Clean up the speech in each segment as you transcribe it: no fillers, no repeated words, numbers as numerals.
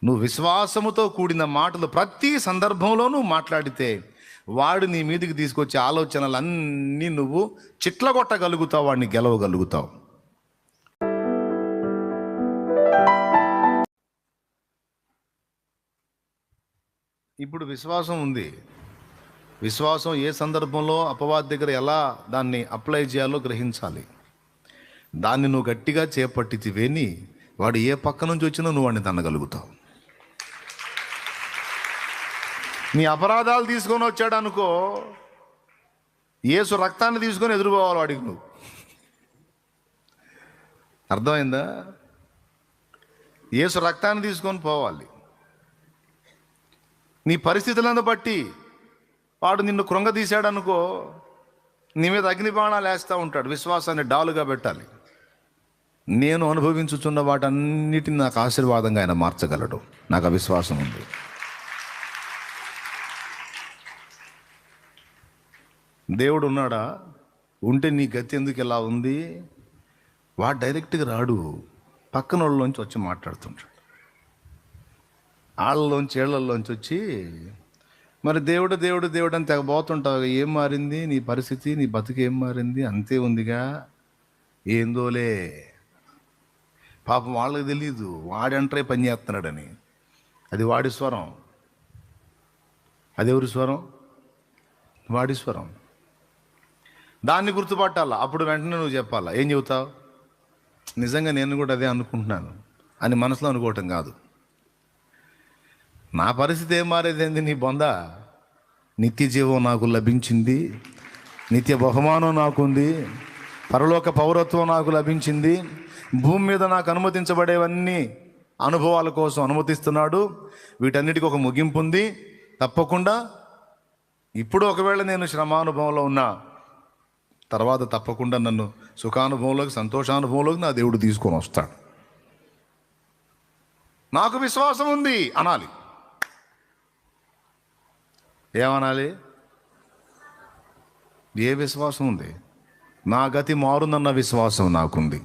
నువ్వు విశ్వాసముతో కూడిన మాటలు ప్రతి సందర్భంలోనూ మాట్లాడితే వాడు నీ మీదకి తీసుకొచ్చే ఆలోచనలన్నీ నువ్వు చిట్లగొట్టగలుగుతావు, వాడిని గెలవగలుగుతావు. ఇప్పుడు విశ్వాసం ఉంది. విశ్వాసం ఏ సందర్భంలో అపవాది దగ్గర ఎలా దాన్ని అప్లై చేయాలో గ్రహించాలి. దాన్ని నువ్వు గట్టిగా చేపట్టితివేని వాడు ఏ పక్క నుంచి వచ్చినా నువ్వు వాడిని తన్నగలుగుతావు. నీ అపరాధాలు తీసుకొని వచ్చాడు అనుకో, యేసు రక్తాన్ని తీసుకొని ఎదురుపోవాలి వాడికి నువ్వు. అర్థమైందా? యేసు రక్తాన్ని తీసుకొని పోవాలి. నీ పరిస్థితులను బట్టి వాడు నిన్ను కృంగదీశాడు అనుకో, నీ మీద అగ్ని బాణాలు వేస్తూ ఉంటాడు. విశ్వాసాన్ని డాలుగా పెట్టాలి. నేను అనుభవించుచున్న వాటన్నిటిని నాకు ఆశీర్వాదంగా ఆయన మార్చగలడు. నాకు ఆ విశ్వాసం ఉంది. దేవుడు ఉన్నాడా? ఉంటే నీ గతి ఎందుకు ఇలా ఉంది? వాడు డైరెక్ట్గా రాడు, పక్కన వాళ్ళలోంచి వచ్చి మాట్లాడుతుంటాడు. వాళ్ళలోంచి ఏళ్లలోంచి వచ్చి, మరి దేవుడు దేవుడు దేవుడు అని తెగబోతుంటావు. ఏం మారింది నీ పరిస్థితి? నీ బతుకు ఏం మారింది? అంతే ఉందిగా, ఏందోలే. పాపం వాళ్ళకి తెలీదు వాడంటే పని చేస్తున్నాడని. అది వాడి స్వరం. అది ఎవరి స్వరం? వాడి స్వరం. దాన్ని గుర్తుపట్టాలా. అప్పుడు వెంటనే నువ్వు చెప్పాలా. ఏం చెబుతావు? నిజంగా నేను కూడా అదే అనుకుంటున్నాను అని మనసులో అనుకోవటం కాదు. నా పరిస్థితి ఏం మారేదేంది? నీ బొంద. నిత్య జీవం నాకు లభించింది, నిత్య బహుమానం నాకుంది, పరలోక పౌరత్వం నాకు లభించింది. భూమి మీద నాకు అనుమతించబడేవన్నీ అనుభవాల కోసం అనుమతిస్తున్నాడు. వీటన్నిటికీ ఒక ముగింపు ఉంది తప్పకుండా. ఇప్పుడు ఒకవేళ నేను శ్రమానుభవంలో ఉన్నా, తర్వాత తప్పకుండా నన్ను సుఖానుభవంలోకి, సంతోషానుభవంలోకి నా దేవుడు తీసుకొని వస్తాడు. నాకు విశ్వాసం ఉంది అనాలి. ఏమనాలి? ఏ విశ్వాసం ఉంది? నా గతి మారునన్న విశ్వాసం నాకుంది.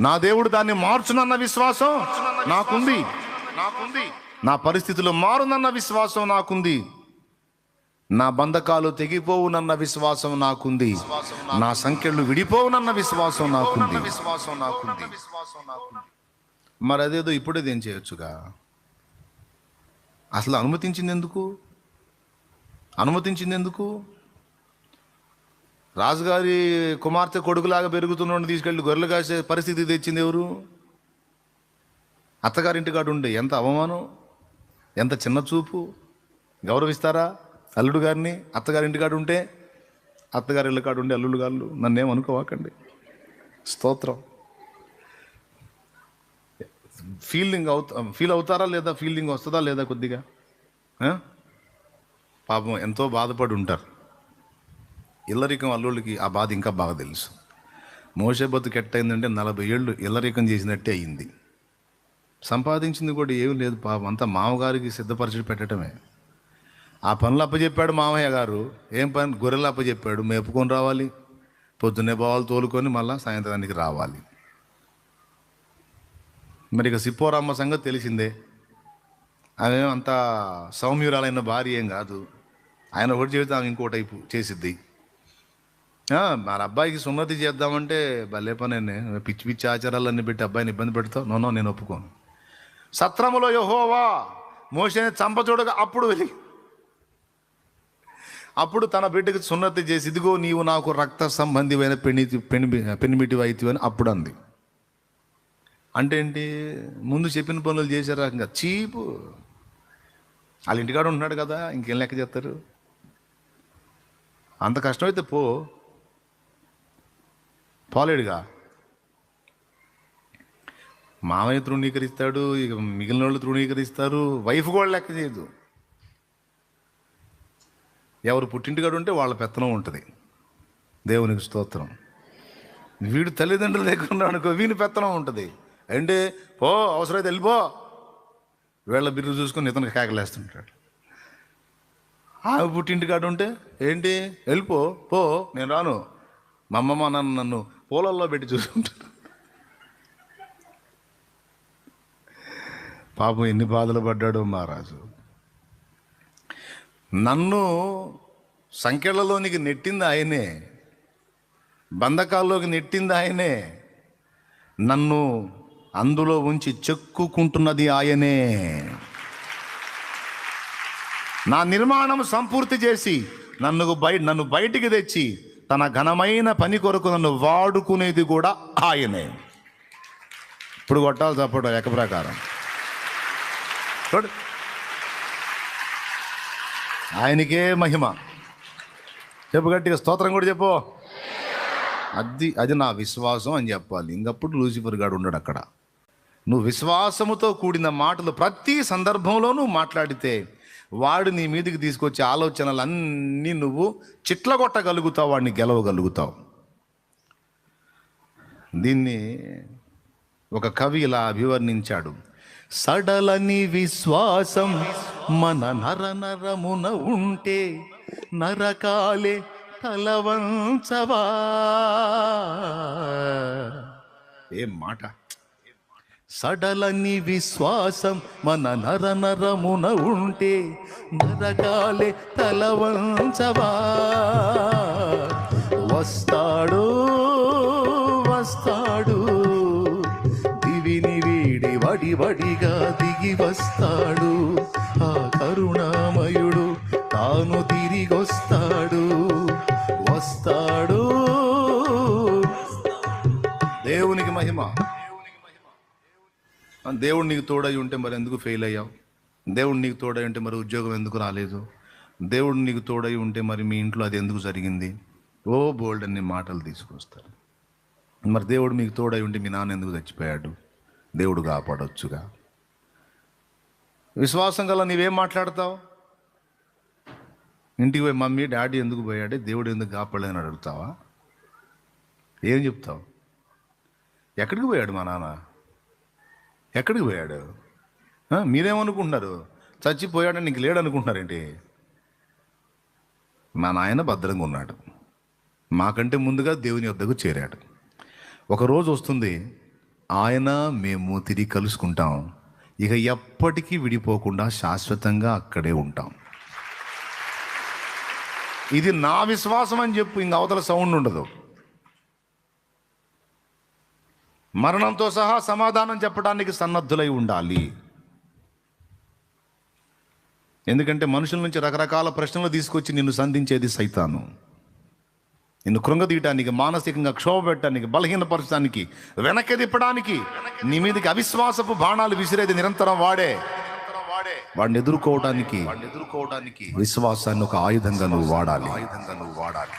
నా దేవుడు దాన్ని మార్చునన్న విశ్వాసం నాకుంది. నా పరిస్థితులు మారునన్న విశ్వాసం నాకుంది. నా బంధకాలు తెగిపోవునన్న విశ్వాసం నాకుంది. నా సంఖ్యలు విడిపోవునన్న విశ్వాసం నాకుంది. మరి అదేదో ఇప్పుడే ఏం చేయొచ్చుగా. అసలు అనుమతించింది ఎందుకు? రాజుగారి కుమార్తె కొడుకులాగా పెరుగుతున్న తీసుకెళ్ళి గొర్రెలు కాసే పరిస్థితి తెచ్చింది ఎవరు? అత్తగారింటికాడు ఉండే. ఎంత అవమానం, ఎంత చిన్న చూపు. గౌరవిస్తారా అల్లుడు గారిని? అత్తగారింటికాడు ఉంటే, అత్తగారి ఇళ్ళ కాడు ఉండే అల్లుడు గారు నన్నేం అనుకోవాకండి. స్తోత్రం. ఫీల్ అవుతారా లేదా? ఫీలింగ్ వస్తుందా లేదా? కొద్దిగా పాపం ఎంతో బాధపడి ఉంటారు. ఇల్లరికం అల్లుళ్ళకి ఆ బాధ ఇంకా బాగా తెలుసు. మోషే బతుకు ఎట్టయిందంటే 40 ఏళ్ళు ఇల్లరికం చేసినట్టే అయింది. సంపాదించింది కూడా ఏం లేదు పాపం, అంతా మామగారికి సిద్ధపరిచి పెట్టడమే. ఆ పనులు అప్పచెప్పాడు మామయ్య గారు. ఏం పని? గొర్రెలు అప్పచెప్పాడు. మేపుకొని రావాలి, పొద్దున్నే బావాలు తోలుకొని మళ్ళీ సాయంత్రానికి రావాలి. మరి ఇక సిప్పోరమ్మ సంగతి తెలిసిందే. ఆమె అంత సౌమ్యురాలైన భార్య ఏం కాదు. ఆయన ఒకటి చెబితే ఆమె ఇంకో టైపు చేసిద్ది. మన అబ్బాయికి సున్నతి చేద్దామంటే భలే పనే, పిచ్చి పిచ్చి ఆచారాలన్నీ పెట్టి అబ్బాయిని ఇబ్బంది పెడతావు. నో, నేను ఒప్పుకోను. సత్రములో యెహోవా మోషేని చంపచూడగా అప్పుడు తన బిడ్డకి సున్నతి చేసి, ఇదిగో నీవు నాకు రక్త సంబంధివైన పెనిమిటివి అయితివని అప్పుడు అంది. అంటే ఏంటి? ముందు చెప్పిన పనులు చేశారు ఇంకా చీపు. వాళ్ళ ఇంటికాడ ఉంటున్నాడు కదా, ఇంకేం లెక్క చేస్తారు? అంత కష్టమైతే పోలేడుగా. మామయ్య తృణీకరిస్తాడు, ఇక మిగిలిన వాళ్ళు తృణీకరిస్తారు. వైఫ్ కూడా లెక్క చేయదు. ఎవరు పుట్టింటికాడు ఉంటే వాళ్ళ పెత్తనం ఉంటుంది. దేవునికి స్తోత్రం. వీడు తల్లిదండ్రులు లేకుండా అనుకో, వీని పెత్తనం ఉంటుంది. అంటే అవసరమైతే వెళ్ళిపో, వీళ్ళ బిర్రు చూసుకొని ఇతనికి కేకలేస్తుంటాడు. ఆమె పుట్టింటికాడు ఉంటే ఏంటి? వెళ్ళిపో, నేను రాను. మా అమ్మమ్మ నన్ను పొలాల్లో పెట్టి చూసుకుంటాను. పాపం ఎన్ని బాధలు పడ్డాడో మహారాజు. నన్ను సంఖ్యలలోనికి నెట్టింది ఆయనే, బంధకాల్లోకి నెట్టింది ఆయనే, నన్ను అందులో ఉంచి చెక్కుకుంటున్నది ఆయనే. నా నిర్మాణం సంపూర్తి చేసి నన్ను బయటికి తెచ్చి తన ఘనమైన పని కొరకు నన్ను వాడుకునేది కూడా ఆయనే. ఇప్పుడు కొట్టాలి చప్పుడు ఏకప్రకారం. ఆయనకే మహిమ. చెప్పు గట్టిగా స్తోత్రం కూడా చెప్పు. అది నా విశ్వాసం అని చెప్పాలి. ఇంకప్పుడు లూసిఫర్ గాడు ఉండడు అక్కడ. నువ్వు విశ్వాసముతో కూడిన మాటలు ప్రతి సందర్భంలోనూ మాట్లాడితే వాడు నీ మీదకి తీసుకొచ్చే ఆలోచనలన్నీ నువ్వు చిట్లగొట్టగలుగుతావు, వాడిని గెలవగలుగుతావు. దీన్ని ఒక కవి ఇలా అభివర్ణించాడు: సడలని విశ్వాసం మన నరమున ఉంటే నరకాలే తలవంచవా. ఏం మాట! సడలని విశ్వాసం మన నరమున ఉంటే నరకాలే తలవంచవా. వస్తాడు వస్తాడు దివిని వీడి వడివడిగా దిగి వస్తాడు. ఆ కరుణామయుడు తాను తిరిగొస్తాడు. వస్తాడు. దేవునికి మహిమ. దేవుడు నీకు తోడై ఉంటే మరి ఎందుకు ఫెయిల్ అయ్యావు? దేవుడు నీకు తోడై ఉంటే మరి ఉద్యోగం ఎందుకు రాలేదు? దేవుడు నీకు తోడై ఉంటే మరి మీ ఇంట్లో అది ఎందుకు జరిగింది? ఓ బోల్డ్ అన్ని మాటలు తీసుకొస్తారు. మరి దేవుడు మీకు తోడై ఉంటే మీ నాన్న ఎందుకు చచ్చిపోయాడు? దేవుడు కాపాడొచ్చుగా. విశ్వాసం గల నీవేం మాట్లాడతావు? ఇంటికి పోయి మమ్మీ డాడీ ఎందుకు పోయాడే, దేవుడు ఎందుకు కాపాడలేదని అడుగుతావా? ఏం చెప్తావు? ఎక్కడికి పోయాడు మా నాన్న? ఎక్కడికి పోయాడు? మీరేమనుకుంటున్నారు? చచ్చిపోయాడని నీకు లేడు అనుకుంటున్నారేంటి? మా నాయన భద్రంగా ఉన్నాడు, మాకంటే ముందుగా దేవుని వద్దకు చేరాడు. ఒకరోజు వస్తుంది, ఆయన మేము తిరిగి కలుసుకుంటాం. ఇక ఎప్పటికీ విడిపోకుండా శాశ్వతంగా అక్కడే ఉంటాం. ఇది నా విశ్వాసం అని చెప్పు. ఇంక అవతల సౌండ్ ఉండదు. మరణంతో సహా సమాధానం చెప్పడానికి సన్నద్ధులై ఉండాలి. ఎందుకంటే మనుషుల నుంచి రకరకాల ప్రశ్నలు తీసుకొచ్చి నిన్ను సంధించేది సైతాను. నిన్ను కృంగదీయటానికి, మానసికంగా క్షోభ పెట్టడానికి, బలహీనపరచడానికి, వెనక్కి తిప్పడానికి, నీ మీదకి అవిశ్వాసపు బాణాలు విసిరేది నిరంతరం వాడే. వాడిని ఎదుర్కోవడానికి విశ్వాసాన్ని ఒక ఆయుధంగా నువ్వు వాడాలి.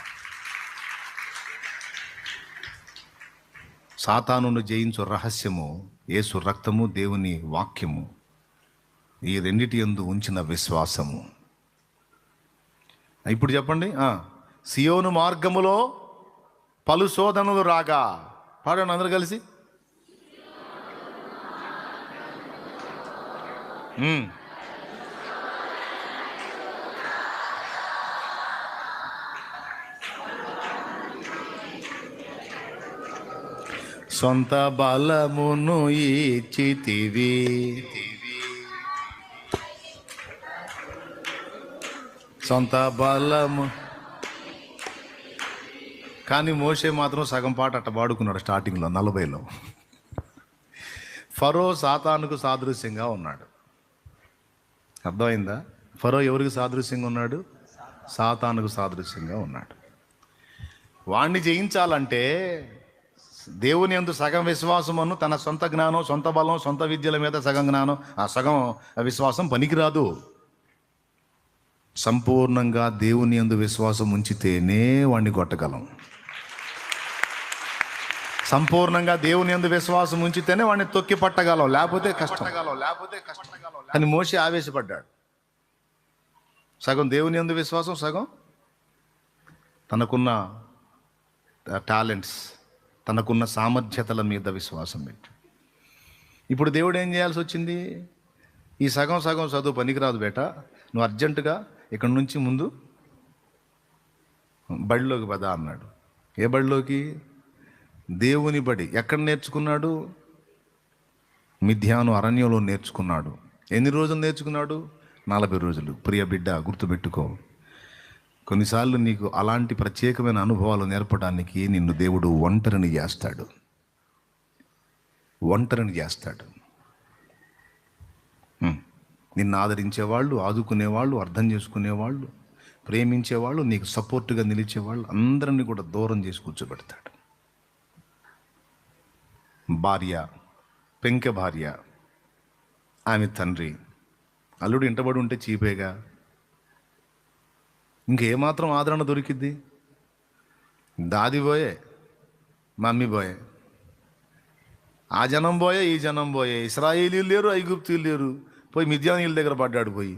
సాతానును జయించు రహస్యము యేసు రక్తము, దేవుని వాక్యము. ఈ రెండిటి యందు ఉంచిన విశ్వాసము. ఇప్పుడు చెప్పండి, సియోను మార్గములో పలు శోధనలు రాగా. పాడండి అందరూ కలిసి. సొంత బలమును ఇచ్చితివి, సొంత బలము. కానీ మోషే మాత్రం సగం పాట అట్ట పాడుకున్నాడు స్టార్టింగ్లో 40లో. ఫరో సాతానుకు సాదృశ్యంగా ఉన్నాడు. అర్థమైందా? ఫరో ఎవరికి సాదృశ్యంగా ఉన్నాడు? సాతానుకు సాదృశ్యంగా ఉన్నాడు. వాణ్ణి జయించాలంటే దేవుని యందు సగం విశ్వాసమును, తన సొంత జ్ఞానం, సొంత బలం, సొంత విద్యల మీద సగం జ్ఞానం, ఆ సగం విశ్వాసం పనికిరాదు. సంపూర్ణంగా దేవుని యందు విశ్వాసం ఉంచితేనే వాణ్ణి కొట్టగలం. సంపూర్ణంగా దేవుని యందు విశ్వాసం ఉంచితేనే వాడిని తొక్కి పట్టగలం, లేకపోతే కష్టం. అని మోషే ఆవేశపడ్డాడు. సగం దేవుని యందు విశ్వాసం, సగం తనకున్న టాలెంట్స్, తనకున్న సామర్థ్యతల మీద విశ్వాసం పెట్టి. ఇప్పుడు దేవుడు ఏం చేయాల్సి వచ్చింది? ఈ సగం సగం చదువు పనికిరాదు బేటా, నువ్వు అర్జెంటుగా ఇక్కడి నుంచి ముందు బడిలోకి పద అన్నాడు. ఏ బడిలోకి? దేవుని బడి. ఎక్కడ నేర్చుకున్నాడు? మిథ్యాను అరణ్యంలో నేర్చుకున్నాడు. ఎన్ని రోజులు నేర్చుకున్నాడు? 40 రోజులు. ప్రియ బిడ్డ, గుర్తుపెట్టుకో, కొన్నిసార్లు నీకు అలాంటి ప్రత్యేకమైన అనుభవాలు నేర్పడానికి నిన్ను దేవుడు ఒంటరిని చేస్తాడు. నిన్ను ఆదరించేవాళ్ళు, ఆదుకునేవాళ్ళు, అర్థం చేసుకునేవాళ్ళు, ప్రేమించేవాళ్ళు, నీకు సపోర్టుగా నిలిచేవాళ్ళు అందరినీ కూడా దూరం చేసి కూర్చోబెడతాడు. భార్య, పెంకె భార్య, ఆమె తండ్రి, అల్లుడు ఇంటబడి ఉంటే చీపేగా, ఇంకేమాత్రం ఆదరణ దొరికిద్ది? దాది పోయే, మమ్మీ పోయే, ఆ జనం పోయే, ఈ జనం పోయే, ఇశ్రాయేలీలు లేరు, ఐగుప్తీయులు లేరు, పోయి మిద్యానీయుల దగ్గర పడ్డాడు. పోయి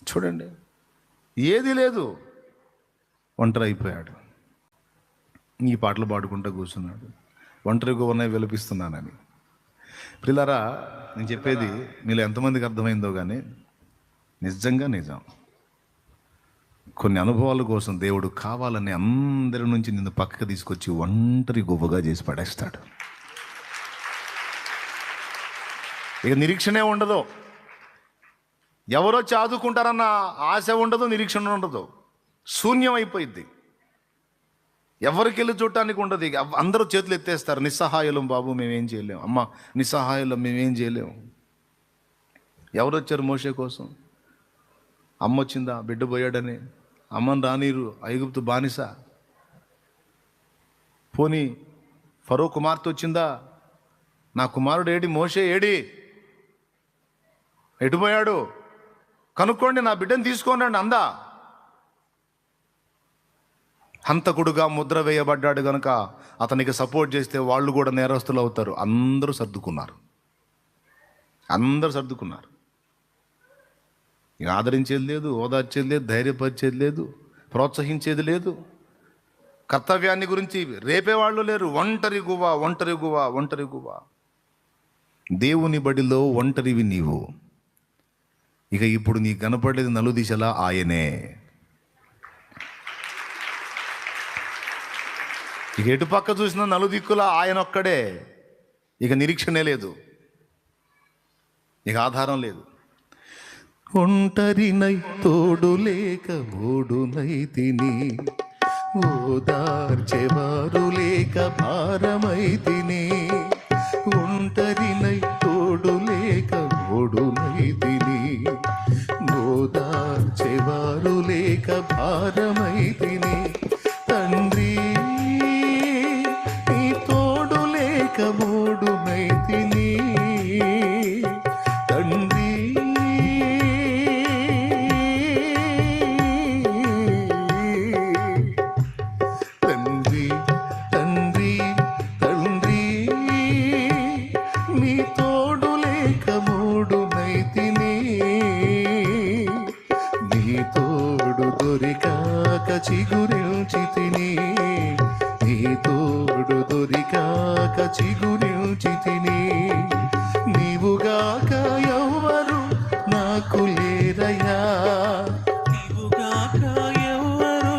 చూడండి, ఏది లేదు, ఒంటరి అయిపోయాడు. ఈ పాటలు పాడుకుంటూ కూర్చున్నాడు, ఒంటరిగా ఉన్నాయి విలపిస్తున్నానని. పిల్లరా, నేను చెప్పేది మీలో ఎంతమందికి అర్థమైందో కానీ నిజంగా నిజం. కొన్ని అనుభవాల కోసం దేవుడు కావాలని అందరి నుంచి నిన్ను పక్కకు తీసుకొచ్చి ఒంటరి గువ్వగా చేసి పడేస్తాడు. ఇక నిరీక్షణే ఉండదు, ఎవరో చదువుకుంటారన్న ఆశ ఉండదు, నిరీక్షణ ఉండదు, శూన్యం అయిపోయింది. ఎవరికి వెళ్ళి చూడటానికి ఉండదు. ఇక అందరూ చేతులు ఎత్తేస్తారు, నిస్సహాయులం బాబు, మేమేం చేయలేము, అమ్మ నిస్సహాయులం, మేమేం చేయలేము. ఎవరు వచ్చారు మోషే కోసం? అమ్మ వచ్చిందా? బిడ్డ పోయాడని అమ్మని రానీరు, ఐగుప్తు బానిస. పోనీ ఫరో కుమార్తె వచ్చిందా? నా కుమారుడు ఏడి, మోషే ఏడి, ఎటుపోయాడు, కనుక్కోండి, నా బిడ్డను తీసుకోండి అందా? హంతకుడుగా ముద్ర వేయబడ్డాడు కనుక అతనికి సపోర్ట్ చేస్తే వాళ్ళు కూడా నేరస్తులు అవుతారు. అందరూ సర్దుకున్నారు. ఇక ఆదరించేది లేదు, ఓదార్చేది లేదు, ధైర్యపరిచేది లేదు, ప్రోత్సహించేది లేదు, కర్తవ్యాన్ని గురించి రేపేవాళ్ళు లేరు. ఒంటరి గువ్వ. దేవుని బడిలో ఒంటరివి నీవు. ఇక ఇప్పుడు నీ కనపడేది నలుదిశలా ఆయనే. ఇక ఎటు పక్క చూసినా నలుదిక్కులా ఆయన ఒక్కడే. ఇక నిరీక్షణే లేదు, ఇక ఆధారం లేదు. ఒంటరినై తోడు లేక ఓడునై తిని, ఓదార్చెవారు లేక భారమై తిని. ఒంటరినై తోడు లేక ఓడునై తిని, ఓదార్చెవారు లేక భారమై తిని. తండ్రి నీ తోడు లేక ఓడునై తిని, తండ్రి నీ తోడు లేక ఓడునై తిని. నీ తోడు దొరికాక చిగురించి తిని, నీ తోడు దొరికాక చిగురించి తిని. నీవుగాక ఎవ్వరు నాకు లేరయ్యా, నీవుగాక ఎవ్వరు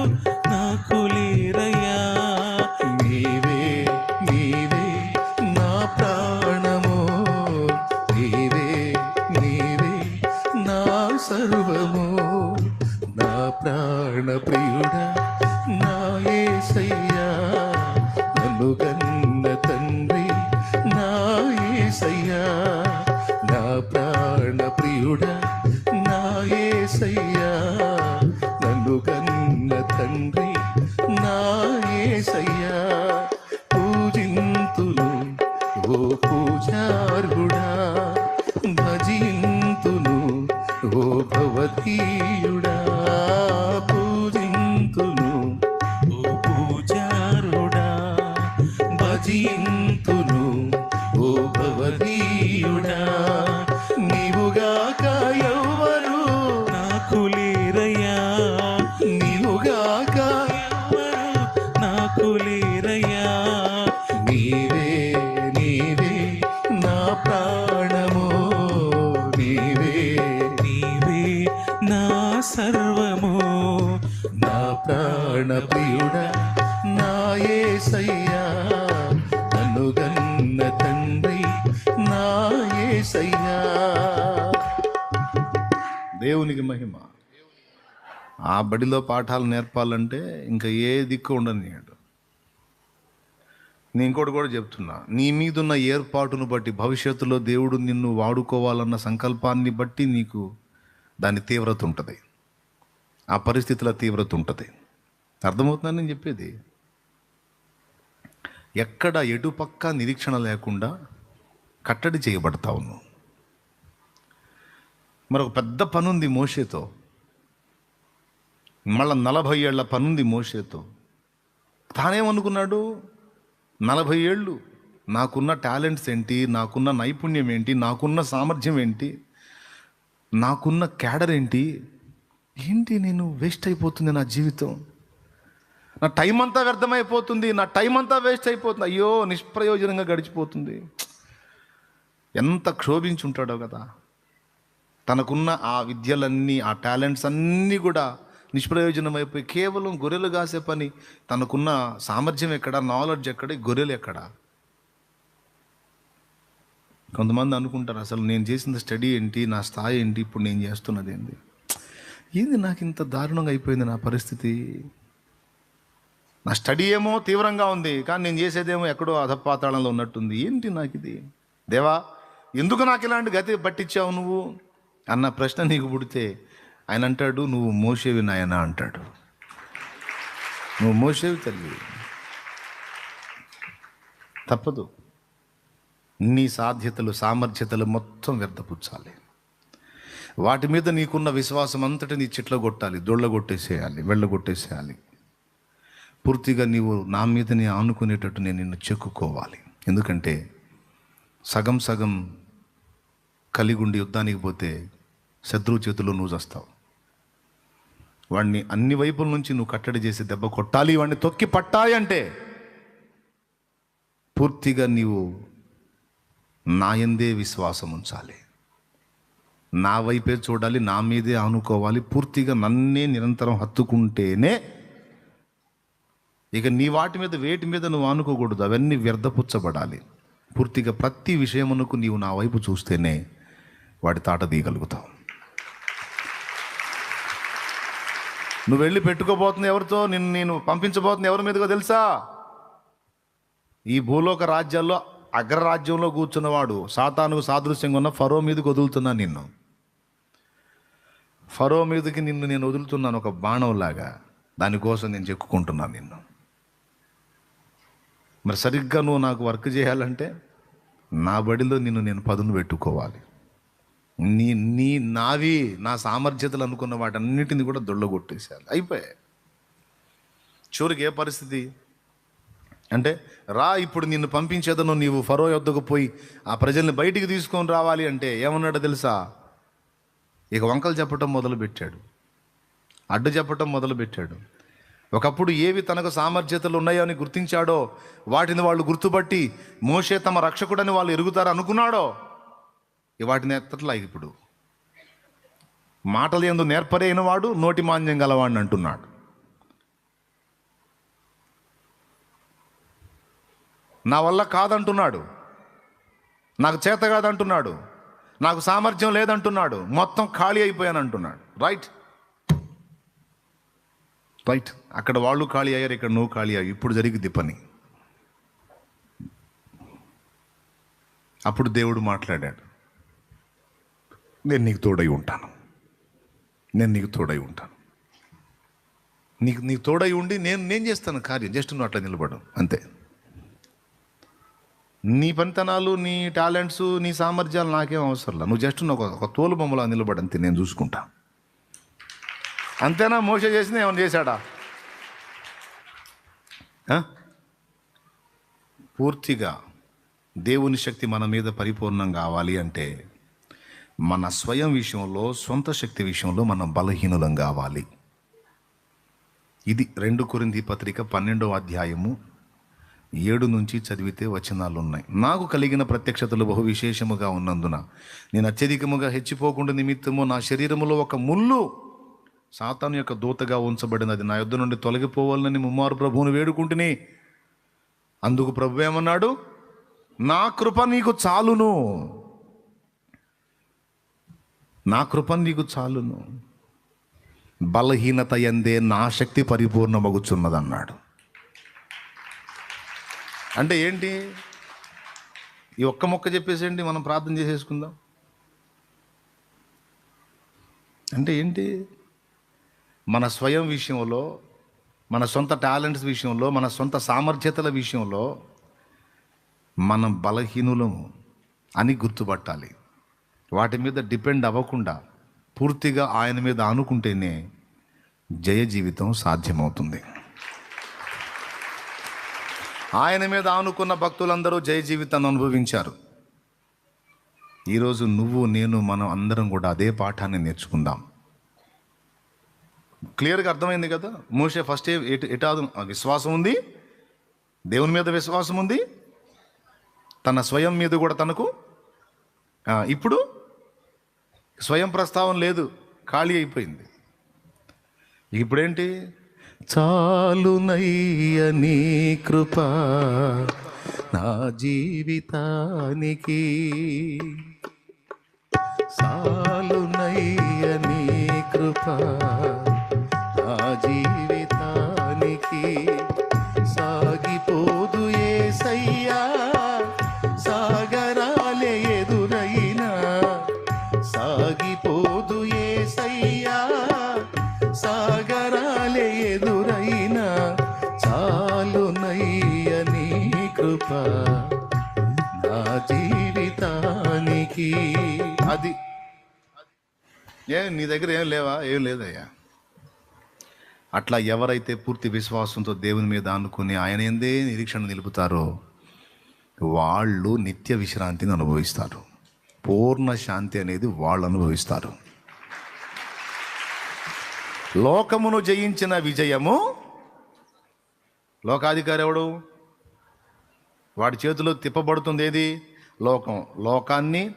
నాకు లేరయ్యా. నీవే నా ప్రాణము, నీవే నా సర్వము. నా ప్రాణ ప్రియుడా నా యేసయ్యా, నన్ను కన్న తండ్రి నా యేసయ్యా. నా ప్రాణ ప్రియుడా నా యేసయ్యా, నన్ను కన్న తండ్రి నా యేసయ్యా. పూజింతును ఓ పూజార్హుడా, భజింతును ఓ భవదీయుడా. పూజింతును ఓ పూజారుడా, భజింతును ఓ భవదీయుడా. నీవుగాక ఎవ్వరు నాకు లేరయ్యా, నీవుగాక ఎవ్వరు నాకు లేరయ్యా. నీవే నా ప్రాణము, నీవే నా సర్వము. నా ప్రాణ ప్రియుడా నా యేసయ్యా, నన్ను గన్న తండ్రి దేవునికి మహిమ. ఆ బడిలో పాఠాలు నేర్పాలంటే ఇంకా ఏ దిక్కు ఉండనియాడు. నేను ఇంకోటి కూడా చెప్తున్నా, నీ మీదున్న ఏర్పాటును బట్టి భవిష్యత్తులో దేవుడు నిన్ను వాడుకోవాలన్న సంకల్పాన్ని బట్టి నీకు దాని తీవ్రత ఉంటుంది, ఆ పరిస్థితుల తీవ్రత ఉంటుంది. అర్థమవుతుందని నేను చెప్పేది. ఎక్కడ ఎటుపక్క నిరీక్షణ లేకుండా కట్టడి చేయబడతావు నువ్వు. మరొక పెద్ద పనుంది మోషేతో, మళ్ళా 40 ఏళ్ల పనుంది మోషేతో. తానేమనుకున్నాడు, 40 ఏళ్ళు నాకున్న టాలెంట్స్ ఏంటి, నాకున్న నైపుణ్యం ఏంటి, నాకున్న సామర్థ్యం ఏంటి, నాకున్న క్యాడర్ ఏంటి, నేను వేస్ట్ అయిపోతుంది నా జీవితం, నా టైం అంతా వ్యర్థమైపోతుంది, నా టైం అంతా వేస్ట్ అయిపోతుంది, అయ్యో నిష్ప్రయోజనంగా గడిచిపోతుంది. ఎంత క్షోభించుంటాడో కదా. తనకున్న ఆ విద్యలన్నీ, ఆ టాలెంట్స్ అన్నీ కూడా నిష్ప్రయోజనం అయిపోయి కేవలం గొర్రెలు కాసే పని. తనకున్న సామర్థ్యం ఎక్కడ, నాలెడ్జ్ ఎక్కడ, గొర్రెలు ఎక్కడ? కొంతమంది అనుకుంటారు, అసలు నేను చేసిన స్టడీ ఏంటి, నా స్థాయి ఏంటి, ఇప్పుడు నేను చేస్తున్నది ఏంది నాకు ఇంత దారుణంగా అయిపోయింది నా పరిస్థితి. నా స్టడీ ఏమో తీవ్రంగా ఉంది, కానీ నేను చేసేదేమో ఎక్కడో అధపాతాళంలో ఉన్నట్టుంది. ఏంటి నాకు ఇది? దేవా, ఎందుకు నాకు ఇలాంటి గతి పట్టించావు నువ్వు అన్న ప్రశ్న నీకు పుడితే ఆయన అంటాడు, నువ్వు మోషేవి నాయన అంటాడు. నువ్వు మోషేవి తల్లి. తప్పదు. నీ సాధ్యతలు, సామర్థ్యతలు మొత్తం వ్యర్థపుచ్చాలి. వాటి మీద నీకున్న విశ్వాసం అంతటి నీ చిట్ల కొట్టాలి, దొళ్ళగొట్టేసేయాలి, వెళ్ళగొట్టేసేయాలి. పూర్తిగా నీవు నా మీదనే ఆనుకునేటట్టు నేను నిన్ను చెక్కుకోవాలి. ఎందుకంటే సగం సగం కలిగుండి యుద్ధానికి పోతే శత్రువు చేతుల్లో నువ్వు చస్తావు. వాడిని అన్ని వైపుల నుంచి నువ్వు కట్టడి చేసి దెబ్బ కొట్టాలి, వాడిని తొక్కి పట్టాలి అంటే పూర్తిగా నీవు నా యందే విశ్వాసం ఉంచాలి, నా వైపే చూడాలి, నా మీదే ఆనుకోవాలి. పూర్తిగా నన్నే నిరంతరం హత్తుకుంటేనే. ఇక నీ వాటి మీద, వేటి మీద నువ్వు ఆనుకోకూడదు. అవన్నీ వ్యర్థపుచ్చబడాలి. పూర్తిగా ప్రతి విషయమునకు నీవు నా వైపు చూస్తేనే వాడి తాట తీయగలుగుతావు. నువ్వు వెళ్ళి పెట్టుకోబోతుంది ఎవరితో, నేను పంపించబోతుంది ఎవరి మీదకో తెలుసా? ఈ భూలోక రాజ్యాల్లో అగ్రరాజ్యంలో కూర్చున్నవాడు, సాతానుకు సాదృశ్యంగా ఉన్న ఫరో మీదకి వదులుతున్నాను నిన్ను. ఫరో మీదకి నిన్ను నేను వదులుతున్నాను ఒక బాణంలాగా. దానికోసం నేను చెక్కుకుంటున్నాను నిన్ను. మరి సరిగ్గా నువ్వు నాకు వర్క్ చేయాలంటే నా బడిలో నిన్ను నేను పదును పెట్టుకోవాలి. నావి, నా సామర్థ్యతలు అనుకున్న వాటన్నిటిని కూడా దొళ్ళగొట్టేసేయాలి. అయిపోయాయి. చివరికి ఏ పరిస్థితి అంటే, రా ఇప్పుడు నిన్ను పంపించేదను, నీవు ఫరో యొద్దకు పోయి ఆ ప్రజల్ని బయటికి తీసుకొని రావాలి అంటే ఏమన్నాడో తెలుసా? ఇక వంకలు చెప్పటం మొదలుపెట్టాడు, అడ్డు చెప్పటం మొదలుపెట్టాడు. ఒకప్పుడు ఏవి తనకు సామర్థ్యతలు ఉన్నాయో అని గుర్తించాడో వాటిని వాళ్ళు గుర్తుపట్టి మోషే తమ రక్షకుడని వాళ్ళు ఎరుగుతారు అనుకున్నాడో వాటిని ఎత్తట్లా. ఇప్పుడు మాటలు యందు నేర్పరైన వాడు నోటి మాంద్యం గలవాడిని అంటున్నాడు. నా వల్ల కాదంటున్నాడు, నాకు చేత కాదంటున్నాడు, నాకు సామర్థ్యం లేదంటున్నాడు, మొత్తం ఖాళీ అయిపోయాను అంటున్నాడు. రైట్. అక్కడ వాళ్ళు ఖాళీ అయ్యారు, ఇక్కడ నువ్వు ఖాళీ అయ్యావు. ఇప్పుడు జరిగింది పని. అప్పుడు దేవుడు మాట్లాడాడు, నేను నీకు తోడై ఉంటాను, నేను నీకు తోడై ఉంటాను. నీకు తోడై ఉండి నేను చేస్తాను కార్యం. జస్ట్ నువ్వు అట్లా నిలబడు అంతే. నీ పనితనాలు, నీ టాలెంట్స్, నీ సామర్థ్యాలు నాకేం అవసరం లేదు. నువ్వు జస్ట్ ఒక తోలు బొమ్మలా నిలబడి అంతే, నేను చూసుకుంటా. అంతేనా? మోషే చేసింది ఏమైనా చేశాడా? పూర్తిగా దేవుని శక్తి మన మీద పరిపూర్ణం కావాలి అంటే మన స్వయం విషయంలో, సొంత శక్తి విషయంలో మనం బలహీనులం కావాలి. ఇది 2 కొరింథీ పత్రిక 12వ అధ్యాయము 7 నుంచి చదివితే వచనాలు ఉన్నాయి. నాకు కలిగిన ప్రత్యక్షతలు బహు విశేషముగా ఉన్నందున నేను అత్యధికముగా హెచ్చిపోకుండా నిమిత్తము నా శరీరములో ఒక ముళ్ళు సాతాను యొక్క దూతగా ఉంచబడినది నా యొద్ద నుండి తొలగిపోవాలని ముమ్మారు ప్రభువును వేడుకుంటుని. అందుకు ప్రభు ఏమన్నాడు? నా కృప నీకు చాలును. నా కృప నీకు చాలును, బలహీనత యందే నా శక్తి పరిపూర్ణమగుచున్నదన్నాడు. అంటే ఏంటి? ఈ ఒక్క మొక్క చెప్పేసేయండి, మనం ప్రార్థన చేసేసుకుందాం. అంటే ఏంటి? మన స్వయం విషయంలో, మన సొంత టాలెంట్స్ విషయంలో, మన సొంత సామర్థ్యతల విషయంలో మనం బలహీనులము అని గుర్తుపట్టాలి. వాటి మీద డిపెండ్ అవ్వకుండా పూర్తిగా ఆయన మీద ఆనుకుంటేనే జయ జీవితం సాధ్యమవుతుంది. ఆయన మీద ఆనుకున్న భక్తులందరూ జయ జీవితాన్ని అనుభవించారు. ఈరోజు నువ్వు, నేను, మనం అందరం కూడా అదే పాఠాన్ని నేర్చుకుందాం. క్లియర్గా అర్థమైంది కదా? మోషే ఫస్ట్ ఎటాదు విశ్వాసం ఉంది, దేవుని మీద విశ్వాసం ఉంది, తన స్వయం మీద కూడా తనకు ఇప్పుడు స్వయం ప్రస్తావన లేదు, ఖాళీ అయిపోయింది. ఇప్పుడేంటి? చాలునయ్య నీ కృప నా జీవితానికి, చాలునయ్య నీ కృప నా జీవితానికి, సాగిపోదు యేసయ్యా సాగరాలే ఎదురైనా, సాగిపోదు యేసయ్యా సాగరాలే ఎదురైనా, చాలునయ్య నీ కృప నా జీవితానికి. అది నీ దగ్గర ఏం లేవా? ఏం లేదయ్యా. అట్లా ఎవరైతే పూర్తి విశ్వాసంతో దేవుని మీద ఆనుకుని ఆయన ఎందే నిరీక్షణ నిలుపుతారో వాళ్ళు నిత్య విశ్రాంతిని అనుభవిస్తారు. పూర్ణ శాంతి అనేది వాళ్ళు అనుభవిస్తారు. లోకమును జయించిన విజయము, లోకాధికారి ఎవడు? వాడి చేతిలో తిప్పబడుతుంది ఏది? లోకం. లోకాన్ని,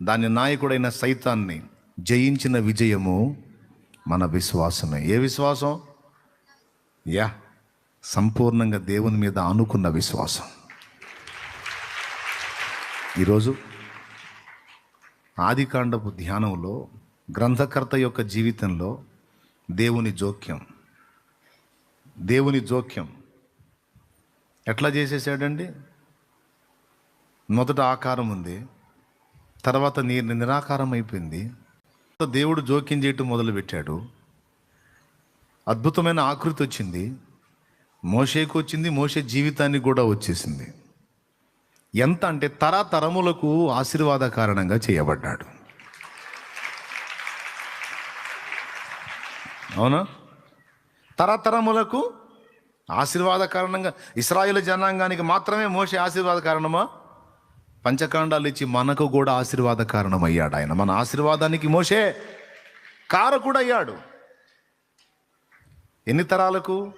దాని నాయకుడైన సైతాన్ని జయించిన విజయము మన విశ్వాసమే. ఏ విశ్వాసం? సంపూర్ణంగా దేవుని మీద ఆనుకున్న విశ్వాసం. ఈరోజు ఆదికాండపు ధ్యానంలో గ్రంథకర్త యొక్క జీవితంలో దేవుని జోక్యం ఎట్లా చేసేసాడండి? మొదట ఆకారం ఉంది, తర్వాత నిరాకారం అయిపోయింది. దేవుడు జోక్యం చేయటం మొదలుపెట్టాడు. అద్భుతమైన ఆకృతి వచ్చింది, మోషేకు వచ్చింది, మోషే జీవితానికి కూడా వచ్చేసింది. ఎంత అంటే తరతరములకు ఆశీర్వాద కారణంగా చేయబడ్డాడు. అవునా? తరతరములకు ఆశీర్వాద కారణంగా. ఇశ్రాయేలు జనాంగానికి మాత్రమే మోషే ఆశీర్వాద కారణమా? పంచకాండాలు ఇచ్చి మనకు కూడా ఆశీర్వాద కారణం అయ్యాడు ఆయన. మన ఆశీర్వాదానికి మోషే కారకుడు అయ్యాడు. ఎన్ని తరాలకు?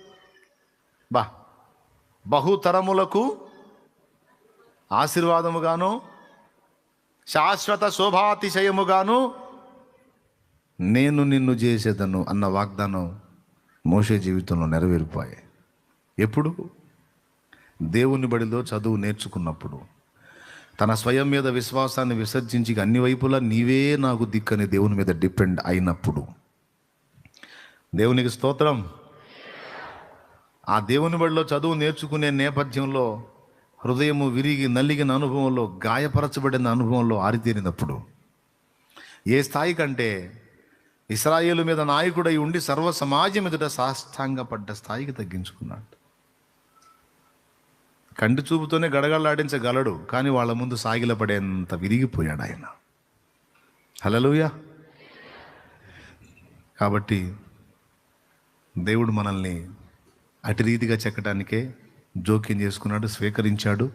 బహుతరములకు ఆశీర్వాదముగాను శాశ్వత శోభాతిశయముగాను నేను నిన్ను చేసేదను అన్న వాగ్దానం మోషే జీవితంలో నెరవేరిపోయాయి. ఎప్పుడు? దేవుని బడిలో చదువు నేర్చుకున్నప్పుడు, తన స్వయం మీద విశ్వాసాన్ని విసర్జించి అన్ని వైపులా నీవే నాకు దిక్కని దేవుని మీద డిపెండ్ అయినప్పుడు. దేవునికి స్తోత్రం. ఆ దేవుని బడిలో చదువు నేర్చుకునే నేపథ్యంలో హృదయము విరిగి నలిగిన అనుభవంలో, గాయపరచబడిన అనుభవంలో ఆరితేరినప్పుడు, ఏ స్థాయి కంటే ఇశ్రాయేలు మీద నాయకుడై ఉండి సర్వ సమాజం ఎదుట సాష్టాంగపడ్డ స్థాయికి తగ్గించుకున్నాడు. కంటి చూపుతోనే గడగడలాడించగలడు, కానీ వాళ్ళ ముందు సాగిలపడేంత విరిగిపోయాడు ఆయన. హల్లెలూయా. కాబట్టి దేవుడు మనల్ని అటు రీతిగా చెక్కడానికే జోక్యం చేసుకున్నాడు, స్వీకరించాడు.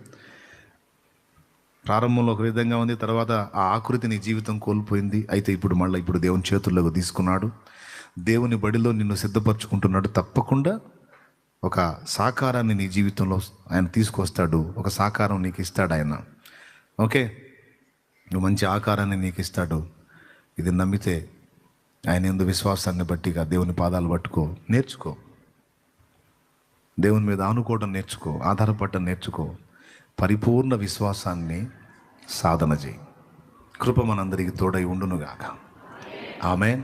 ప్రారంభంలో ఒక విధంగా ఉంది, తర్వాత ఆ ఆకృతి నీ జీవితం కోల్పోయింది. అయితే ఇప్పుడు దేవుని చేతుల్లోకి తీసుకున్నాడు. దేవుని బడిలో నిన్ను సిద్ధపరచుకుంటున్నాడు. తప్పకుండా ఒక సాకారాన్ని నీ జీవితంలో ఆయన తీసుకొస్తాడు. ఒక సాకారం నీకు ఇస్తాడు ఆయన. ఓకే, నువ్వు మంచి ఆకారాన్ని నీకు ఇస్తాడు. ఇది నమ్మితే ఆయన యందు విశ్వాసాన్ని బట్టిగా దేవుని పాదాలు పట్టుకో, నేర్చుకో. దేవుని మీద ఆనుకోవడం నేర్చుకో, ఆధారపడటం నేర్చుకో. పరిపూర్ణ విశ్వాసాన్ని సాధన చేయి. కృప మనందరికీ తోడై ఉండునుగాక. ఆమేన్.